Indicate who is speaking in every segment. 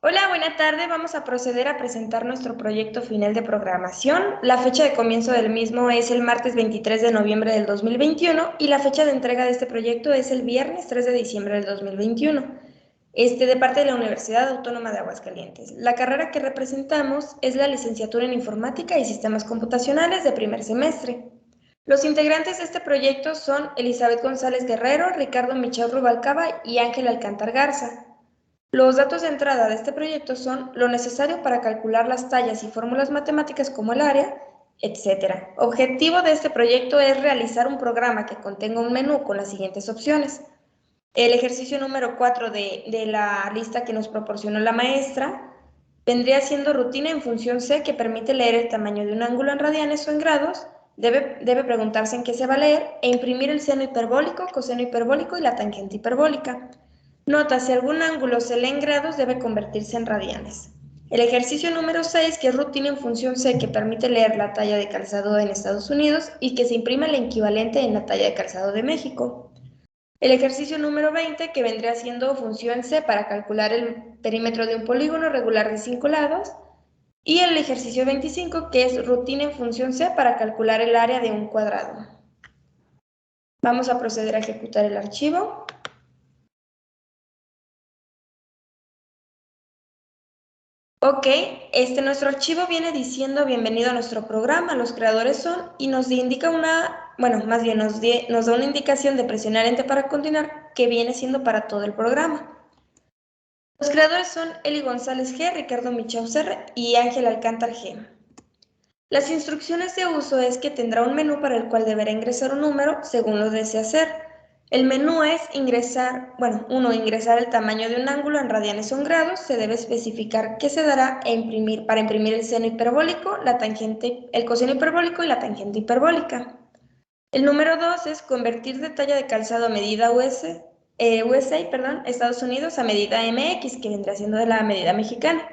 Speaker 1: Hola, buena tarde. Vamos a proceder a presentar nuestro proyecto final de programación. La fecha de comienzo del mismo es el martes 23 de noviembre del 2021 y la fecha de entrega de este proyecto es el viernes 3 de diciembre del 2021. De parte de la Universidad Autónoma de Aguascalientes. La carrera que representamos es la licenciatura en Informática y Sistemas Computacionales de primer semestre. Los integrantes de este proyecto son Elizabeth González Guerrero, Ricardo Michel Rubalcaba y Ángel Alcántar Garza. Los datos de entrada de este proyecto son lo necesario para calcular las tallas y fórmulas matemáticas como el área, etc. Objetivo de este proyecto es realizar un programa que contenga un menú con las siguientes opciones. El ejercicio número 4 de la lista que nos proporcionó la maestra vendría siendo rutina en función C que permite leer el tamaño de un ángulo en radianes o en grados. Debe preguntarse en qué se va a leer e imprimir el seno hiperbólico, coseno hiperbólico y la tangente hiperbólica. Nota, si algún ángulo se lee en grados, debe convertirse en radianes. El ejercicio número 6, que es rutina en función C, que permite leer la talla de calzado en Estados Unidos y que se imprime el equivalente en la talla de calzado de México. El ejercicio número 20, que vendría siendo función C para calcular el perímetro de un polígono regular de 5 lados. Y el ejercicio 25, que es rutina en función C para calcular el área de un cuadrado. Vamos a proceder a ejecutar el archivo. Ok, nuestro archivo viene diciendo bienvenido a nuestro programa, los creadores son, y nos indica más bien nos da una indicación de presionar Enter para continuar, que viene siendo para todo el programa. Los creadores son Eli González G, Ricardo Michauser y Ángel Alcántar G. Las instrucciones de uso es que tendrá un menú para el cual deberá ingresar un número según lo desee hacer. El menú es ingresar el tamaño de un ángulo en radianes o en grados, se debe especificar qué se dará para imprimir el seno hiperbólico, el coseno hiperbólico y la tangente hiperbólica. El número 2 es convertir de talla de calzado a medida Estados Unidos a medida MX, que vendrá siendo de la medida mexicana.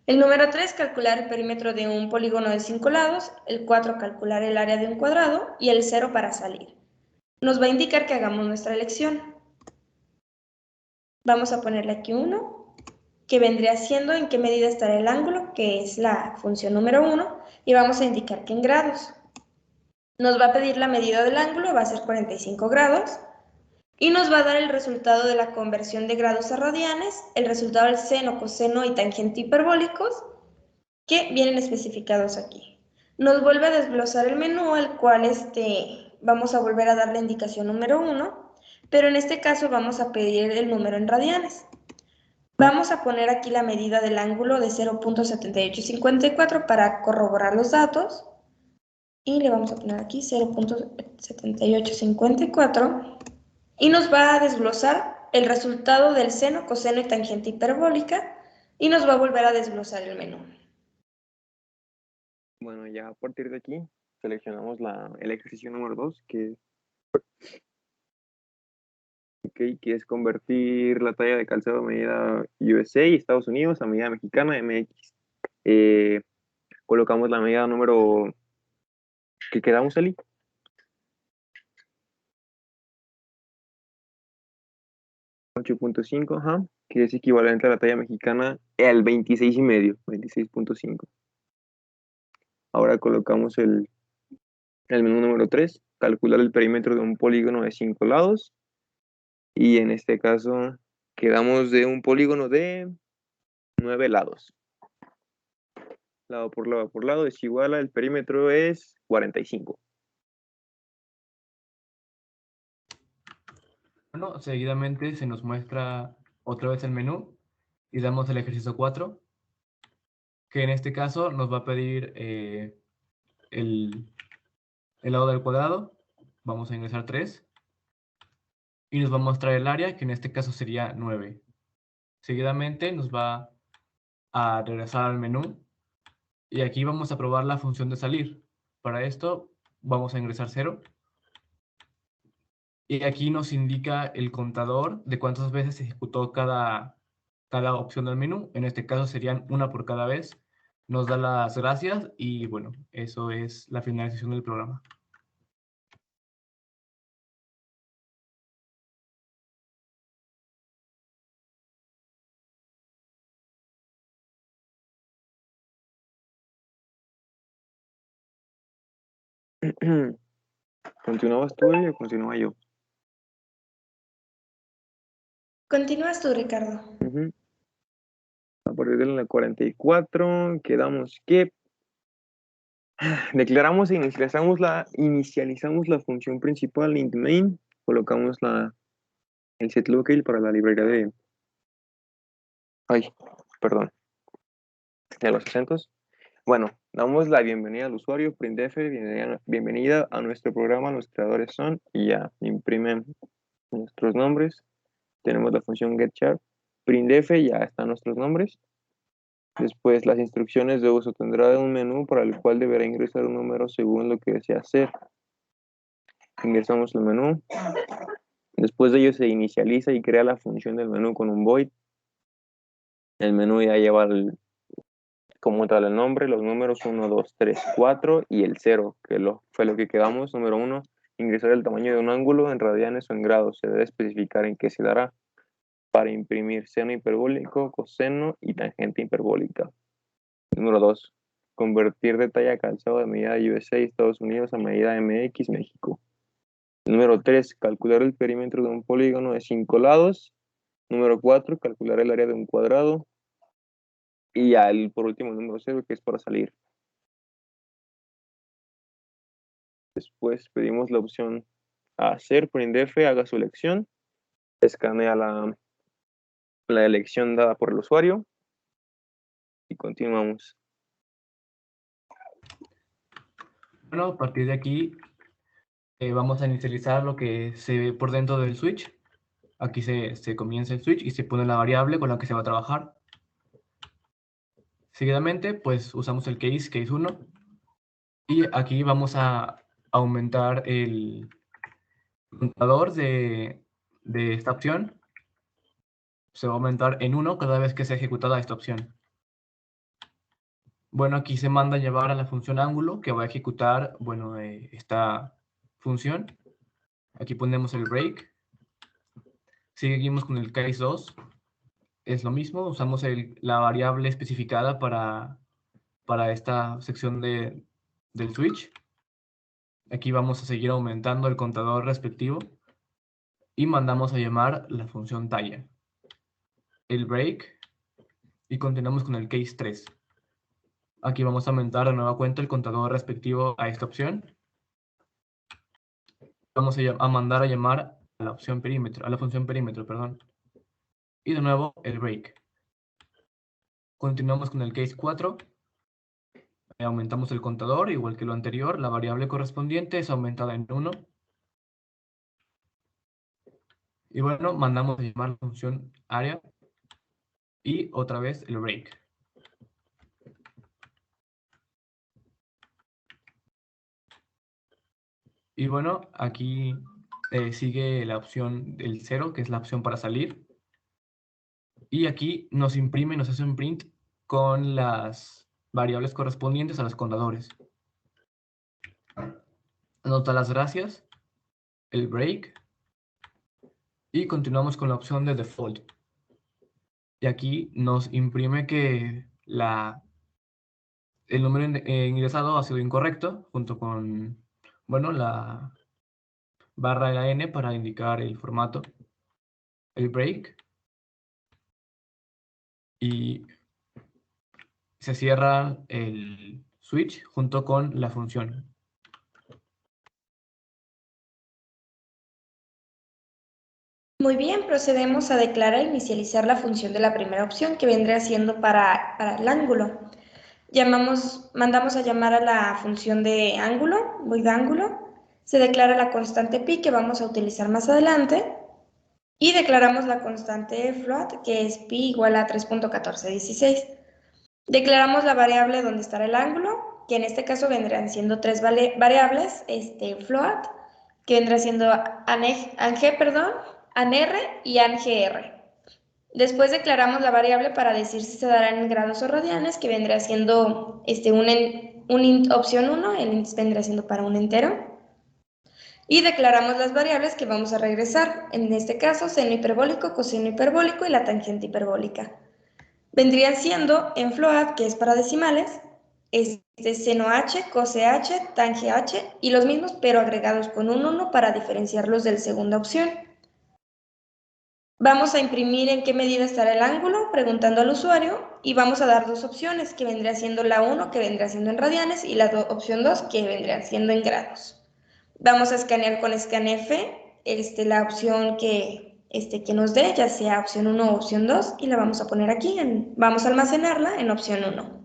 Speaker 1: El número 3, calcular el perímetro de un polígono de 5 lados. El 4, calcular el área de un cuadrado. Y el 0 para salir. Nos va a indicar que hagamos nuestra elección. Vamos a ponerle aquí 1, que vendría siendo en qué medida estará el ángulo, que es la función número 1, y vamos a indicar que en grados. Nos va a pedir la medida del ángulo, va a ser 45 grados, y nos va a dar el resultado de la conversión de grados a radianes, el resultado del seno, coseno y tangente hiperbólicos, que vienen especificados aquí. Nos vuelve a desglosar el menú, al cual vamos a volver a dar la indicación número 1, pero en este caso vamos a pedir el número en radianes. Vamos a poner aquí la medida del ángulo de 0.7854 para corroborar los datos. Y le vamos a poner aquí 0.7854. Y nos va a desglosar el resultado del seno, coseno y tangente hiperbólica. Y nos va a volver a desglosar el menú.
Speaker 2: Bueno, ya a partir de aquí seleccionamos el ejercicio número 2, que es convertir la talla de calzado a medida USA, Estados Unidos, a medida mexicana, MX. Colocamos la medida número que quedamos ahí. 8.5, ajá, que es equivalente a la talla mexicana al 26,5, 26.5. Ahora colocamos el menú número 3, calcular el perímetro de un polígono de 5 lados. Y en este caso quedamos de un polígono de 9 lados. Lado por lado por lado es igual al perímetro es 45.
Speaker 3: Bueno, seguidamente se nos muestra otra vez el menú y damos el ejercicio 4, que en este caso nos va a pedir el lado del cuadrado. Vamos a ingresar 3 y nos va a mostrar el área, que en este caso sería 9. Seguidamente nos va a regresar al menú y aquí vamos a probar la función de salir. Para esto vamos a ingresar 0 y aquí nos indica el contador de cuántas veces se ejecutó cada opción del menú. En este caso serían una por cada vez. Nos da las gracias y bueno, eso es la finalización del programa.
Speaker 2: ¿Continuabas tú o continuaba yo?
Speaker 1: Continúas tú, Ricardo.
Speaker 2: Ujú. A partir de la 44, quedamos que declaramos e inicializamos la función principal int main, colocamos el setLocale para la librería de, ay, perdón, de los acentos. Bueno, damos la bienvenida al usuario, printf, bienvenida a nuestro programa, los creadores son, y ya imprimen nuestros nombres. Tenemos la función getChar, printf, ya están nuestros nombres. Después, las instrucciones de uso tendrá un menú para el cual deberá ingresar un número según lo que desea hacer. Ingresamos el menú. Después de ello se inicializa y crea la función del menú con un void. El menú ya lleva como tal el nombre, los números 1, 2, 3, 4 y el 0, que fue lo que quedamos. Número 1, ingresar el tamaño de un ángulo en radianes o en grados. Se debe especificar en qué se dará para imprimir seno hiperbólico, coseno y tangente hiperbólica. Número 2, convertir de talla calzado de medida USA Estados Unidos a medida MX México. Número 3, calcular el perímetro de un polígono de 5 lados. Número 4, calcular el área de un cuadrado. Y ya por último, el número 0, que es para salir. Después pedimos la opción a hacer, printf, haga su elección. Escanea la elección dada por el usuario. Y continuamos.
Speaker 3: Bueno, a partir de aquí vamos a inicializar lo que se ve por dentro del switch. Aquí se comienza el switch y se pone la variable con la que se va a trabajar. Seguidamente, pues usamos el case 1. Y aquí vamos a aumentar el contador de esta opción. Se va a aumentar en 1 cada vez que sea ejecutada esta opción. Bueno, aquí se manda a llevar a la función ángulo que va a ejecutar, bueno, esta función. Aquí ponemos el break. Seguimos con el case 2. Es lo mismo, usamos la variable especificada para esta sección del switch. Aquí vamos a seguir aumentando el contador respectivo y mandamos a llamar la función talla, el break, y continuamos con el case 3. Aquí vamos a aumentar de nueva cuenta el contador respectivo a esta opción. Vamos a mandar a llamar a la opción perímetro, a la función perímetro, perdón. Y de nuevo el break. Continuamos con el case 4. Aumentamos el contador, igual que lo anterior, la variable correspondiente es aumentada en 1. Y bueno, mandamos a llamar la función área y otra vez el break. Y bueno, aquí sigue la opción del 0, que es la opción para salir. Y aquí nos imprime, nos hace un print con las variables correspondientes a los contadores. Nos da las gracias, el break, y continuamos con la opción de default. Y aquí nos imprime que el número ingresado ha sido incorrecto, junto con, bueno, la barra de la N para indicar el formato, el break, y se cierra el switch junto con la función.
Speaker 1: Muy bien, procedemos a declarar e inicializar la función de la primera opción, que vendría siendo para el ángulo. Mandamos a llamar a la función de ángulo, void ángulo. Se declara la constante pi que vamos a utilizar más adelante. Y declaramos la constante float, que es pi igual a 3.1416. Declaramos la variable donde estará el ángulo, que en este caso vendrán siendo tres variables, float, que vendrá siendo ANR y ANGR. Después declaramos la variable para decir si se dará en grados o radianes, que vendrá siendo opción 1, el int vendrá siendo para un entero. Y declaramos las variables que vamos a regresar, en este caso seno hiperbólico, coseno hiperbólico y la tangente hiperbólica. Vendrían siendo en float, que es para decimales, seno h, cose h, tange h y los mismos pero agregados con un 1 para diferenciarlos de la segunda opción. Vamos a imprimir en qué medida estará el ángulo, preguntando al usuario, y vamos a dar dos opciones, que vendría siendo la 1, que vendría siendo en radianes, y la opción 2, que vendría siendo en grados. Vamos a escanear con scanf la opción que nos dé, ya sea opción 1 o opción 2, y la vamos a poner aquí, vamos a almacenarla en opción 1.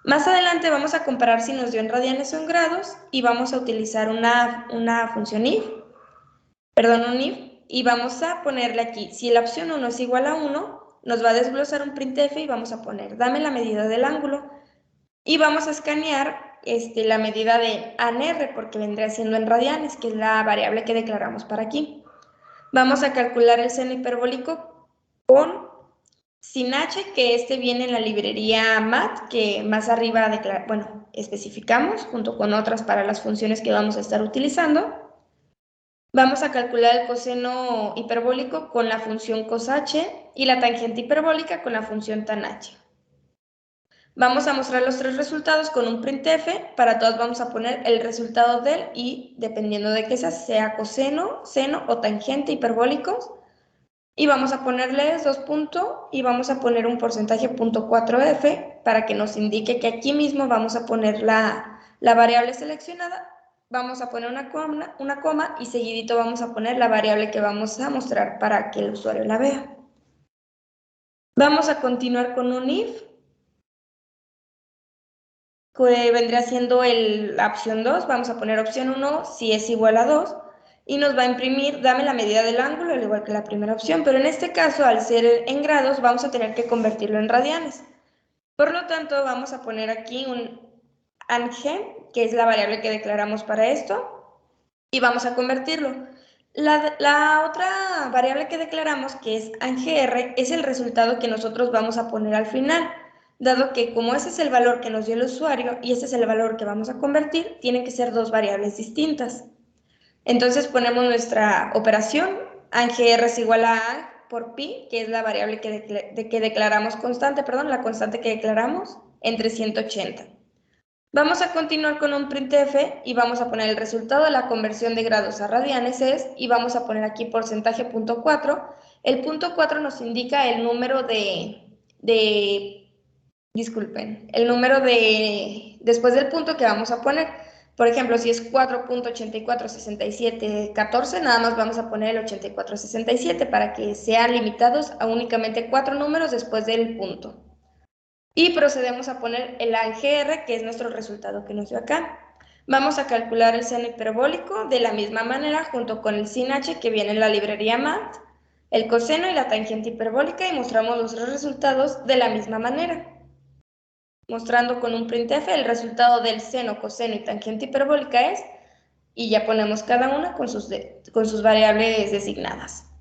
Speaker 1: Más adelante vamos a comparar si nos dio en radianes o en grados, y vamos a utilizar una función un if, y vamos a ponerle aquí, si la opción 1 es igual a 1, nos va a desglosar un printf y vamos a poner, dame la medida del ángulo, y vamos a escanear la medida de ANR, porque vendría siendo en radianes, que es la variable que declaramos para aquí. Vamos a calcular el seno hiperbólico con sin h, que viene en la librería MAT, que más arriba especificamos, junto con otras para las funciones que vamos a estar utilizando. Vamos a calcular el coseno hiperbólico con la función cosh y la tangente hiperbólica con la función tanh. Vamos a mostrar los tres resultados con un printf. Para todos vamos a poner el resultado del y, dependiendo de que sea coseno, seno o tangente hiperbólicos. Y vamos a ponerles 2 puntos y vamos a poner un porcentaje .4f para que nos indique que aquí mismo vamos a poner la variable seleccionada. Vamos a poner una coma y seguidito vamos a poner la variable que vamos a mostrar para que el usuario la vea. Vamos a continuar con un if, que vendría siendo la opción 2. Vamos a poner opción 1 si es igual a 2. Y nos va a imprimir, dame la medida del ángulo, al igual que la primera opción, pero en este caso, al ser en grados, vamos a tener que convertirlo en radianes. Por lo tanto, vamos a poner aquí un ang, que es la variable que declaramos para esto, y vamos a convertirlo. La otra variable que declaramos, que es angr, es el resultado que nosotros vamos a poner al final, dado que como ese es el valor que nos dio el usuario y ese es el valor que vamos a convertir, tienen que ser dos variables distintas. Entonces ponemos nuestra operación, angr es igual a ang por pi, que es la variable que declaramos constante, la constante que declaramos, entre 180. Vamos a continuar con un printf y vamos a poner el resultado de la conversión de grados a radianes y vamos a poner aquí porcentaje .4. El .4 nos indica el número el número después del punto que vamos a poner. Por ejemplo, si es 4.846714, nada más vamos a poner el 8467 para que sean limitados a únicamente 4 números después del punto. Y procedemos a poner el angr, que es nuestro resultado que nos dio acá. Vamos a calcular el seno hiperbólico de la misma manera, junto con el sin h que viene en la librería MAT, el coseno y la tangente hiperbólica, y mostramos los resultados de la misma manera, mostrando con un printf el resultado del seno, coseno y tangente hiperbólica y ya ponemos cada una con sus variables designadas.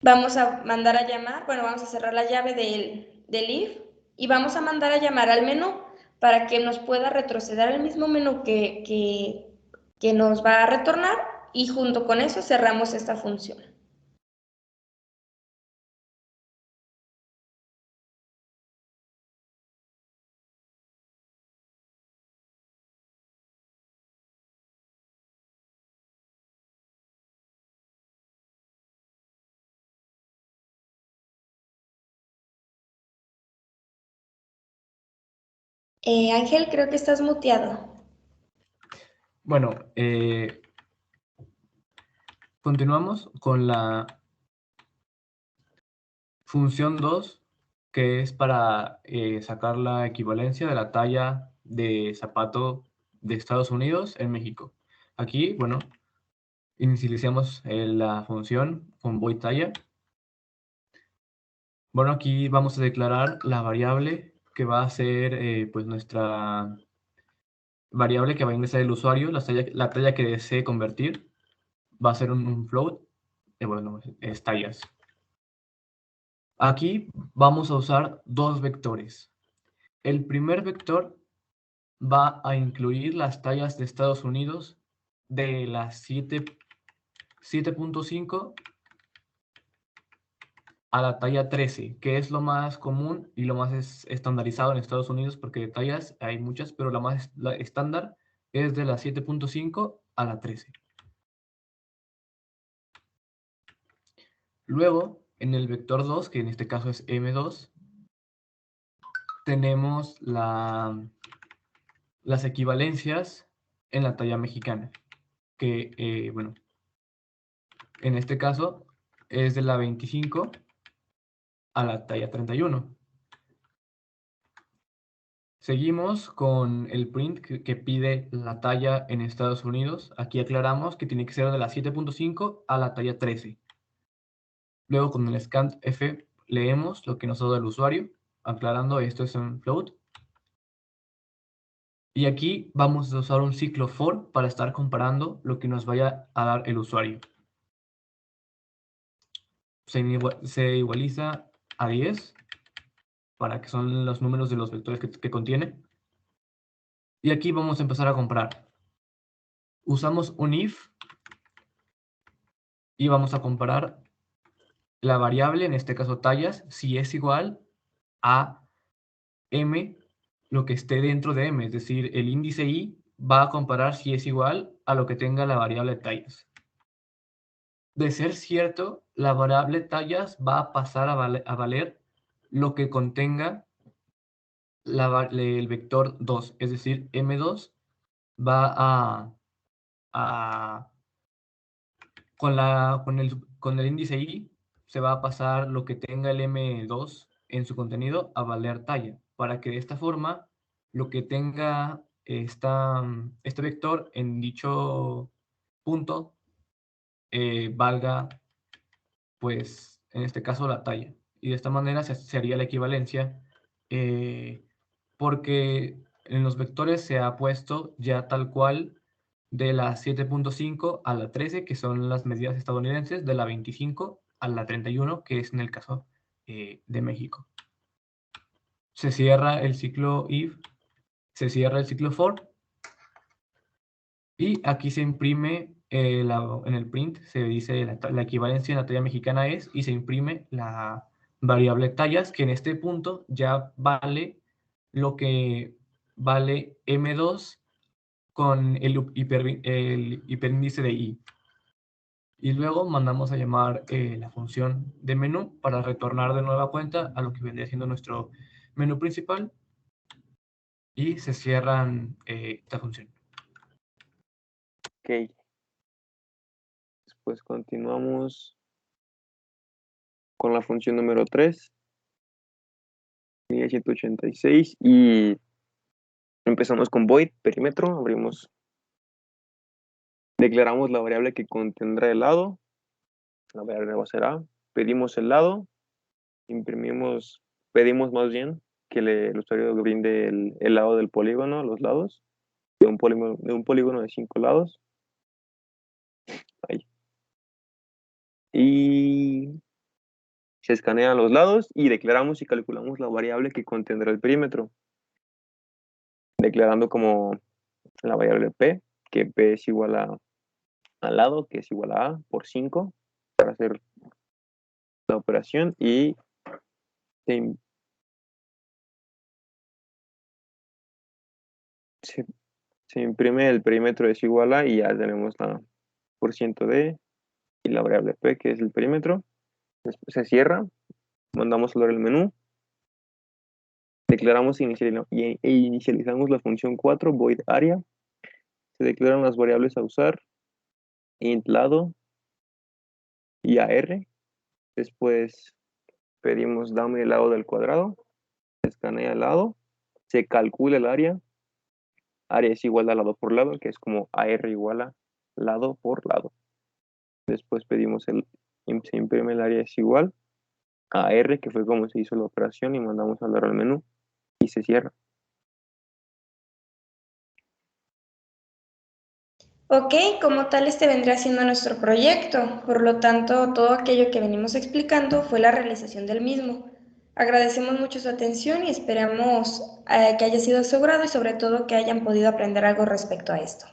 Speaker 1: Vamos a mandar a llamar, vamos a cerrar la llave del if y vamos a mandar a llamar al menú para que nos pueda retroceder al mismo menú que nos va a retornar, y junto con eso cerramos esta función. Ángel, creo que estás muteado.
Speaker 3: Bueno, continuamos con la función 2, que es para sacar la equivalencia de la talla de zapato de Estados Unidos en México. Aquí, inicializamos la función con void talla. Bueno, aquí vamos a declarar la variable que va a ser pues nuestra variable que va a ingresar el usuario, la talla que desee convertir. Va a ser un float, es tallas. Aquí vamos a usar dos vectores. El primer vector va a incluir las tallas de Estados Unidos de las 7.5 a la talla 13, que es lo más común y lo más estandarizado en Estados Unidos, porque de tallas hay muchas, pero la estándar es de la 7.5 a la 13. Luego, en el vector 2, que en este caso es M2, tenemos las equivalencias en la talla mexicana, que, bueno, en este caso es de la 25 a la talla 31. Seguimos con el print que pide la talla en Estados Unidos. Aquí aclaramos que tiene que ser de la 7.5 a la talla 13. Luego con el scanf leemos lo que nos ha dado el usuario, aclarando esto es en float. Y aquí vamos a usar un ciclo for para estar comparando lo que nos vaya a dar el usuario. Se igualiza a 10, para que son los números de los vectores que contiene. Y aquí vamos a empezar a comparar. Usamos un if y vamos a comparar la variable, en este caso tallas, si es igual a m, lo que esté dentro de m, es decir, el índice i va a comparar si es igual a lo que tenga la variable tallas. De ser cierto, la variable tallas va a pasar a valer lo que contenga el vector 2, es decir, m2 va con el índice i se va a pasar lo que tenga el m2 en su contenido a valer talla, para que de esta forma lo que tenga este vector en dicho punto valga, pues, en este caso la talla. Y de esta manera se haría la equivalencia, porque en los vectores se ha puesto ya tal cual de la 7.5 a la 13, que son las medidas estadounidenses, de la 25 a la 31, que es en el caso de México. Se cierra el ciclo if, se cierra el ciclo for, y aquí se imprime, en el print se dice la equivalencia en la talla mexicana es, y se imprime la variable tallas, que en este punto ya vale lo que vale M2 con el hiperíndice de i. Y luego mandamos a llamar la función de menú para retornar de nueva cuenta a lo que vendría siendo nuestro menú principal, y se cierran esta función.
Speaker 2: Ok. Después continuamos con la función número 3, línea 186, y empezamos con void, perímetro, declaramos la variable que contendrá el lado, la variable va a ser a, pedimos el lado, pedimos más bien que el usuario brinde el lado del polígono, los lados, de un polígono de 5 lados. Ahí. Y se escanean los lados y declaramos y calculamos la variable que contendrá el perímetro, declarando como la variable p, que p es igual al lado, que es igual a a por 5, para hacer la operación, y se imprime el perímetro es igual a, y ya tenemos la %d y la variable p, que es el perímetro. Después se cierra, mandamos a hablar el menú, declaramos e inicializamos la función 4, void area, se declaran las variables a usar, int lado y ar, después pedimos dame el lado del cuadrado, se escanea el lado, se calcula el área es igual a lado por lado, que es como ar igual a lado por lado. Después pedimos se imprime el área es igual a r, que fue como se hizo la operación, y mandamos a hablar al menú y se cierra.
Speaker 1: Ok, como tal este vendría siendo nuestro proyecto, por lo tanto todo aquello que venimos explicando fue la realización del mismo. Agradecemos mucho su atención y esperamos que haya sido de su grado y sobre todo que hayan podido aprender algo respecto a esto.